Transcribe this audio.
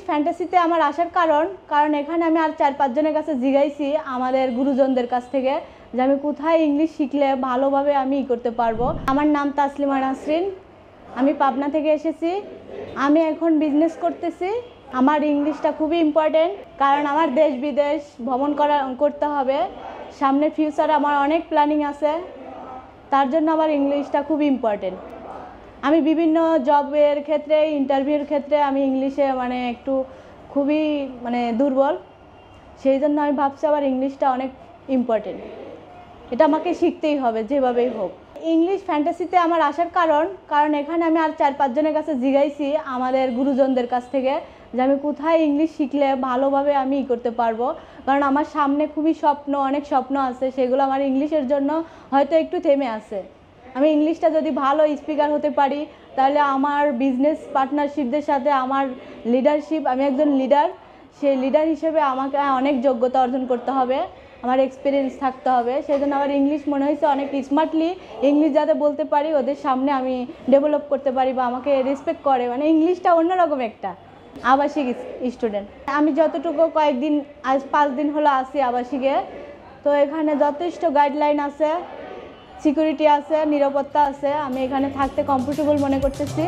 English ফ্যান্টাসিতে আমার আসার কারণ এখানে আমি আর 4-5 জনের কাছে জিজ্ঞাসি আমাদের গুরুজনদের কাছ থেকে যে আমি কোথায় ইংলিশ শিখলে ভালোভাবে আমি করতে পারবো। আমার নাম তাসলিমা নাসরিন, আমি পাবনা থেকে এসেছি। আমি এখন বিজনেস করতেছি। আমার ইংলিশটা খুবই ইম্পর্টেন্ট, কারণ আমার দেশ বিদেশ ভ্রমণ করতে হবে। সামনে ফিউচারে আমার অনেক প্ল্যানিং আছে, তার জন্য আমার ইংলিশটা খুবই ইম্পর্টেন্ট। আমি বিভিন্ন জবের ক্ষেত্রে, ইন্টারভিউর ক্ষেত্রে আমি ইংলিশে একটু খুবই দুর্বল। সেই জন্য আমি ভাবছি আমার ইংলিশটা অনেক ইম্পর্টেন্ট, এটা আমাকে শিখতেই হবে যেভাবেই হোক। ইংলিশ ফ্যান্টাসিতে আমার আসার কারণ এখানে আমি আর 4-5 জনের কাছে জিজ্ঞাসি আমাদের গুরুজনদের কাছ থেকে যে আমি কোথায় ইংলিশ শিখলে ভালোভাবে আমি করতে পারবো। কারণ আমার সামনে খুবই অনেক স্বপ্ন আছে, সেগুলো আমার ইংলিশের জন্য হয়তো একটু থেমে আছে। আমি ইংলিশটা যদি ভালো স্পিকার হতে পারি, তাহলে আমার বিজনেস পার্টনারশিপদের সাথে আমার লিডারশিপ, আমি একজন লিডার, সেই লিডার হিসেবে আমাকে অনেক যোগ্যতা অর্জন করতে হবে, আমার এক্সপিরিয়েন্স থাকতে হবে। সেই জন্য আমার ইংলিশ মনে হয়েছে অনেক স্মার্টলি ইংলিশ যাতে বলতে পারি, ওদের সামনে আমি ডেভেলপ করতে পারি বা আমাকে রেসপেক্ট করে। ইংলিশটা অন্যরকম একটা। আবাসিক স্টুডেন্ট আমি, যতটুকু কয়েকদিন, আজ 5 দিন হলো আসি আবাসিকে। তো এখানে যথেষ্ট গাইডলাইন আছে, সিকিউরিটি আছে, নিরাপত্তা আছে। আমি এখানে থাকতে কমফোর্টেবল মনে করতেছি।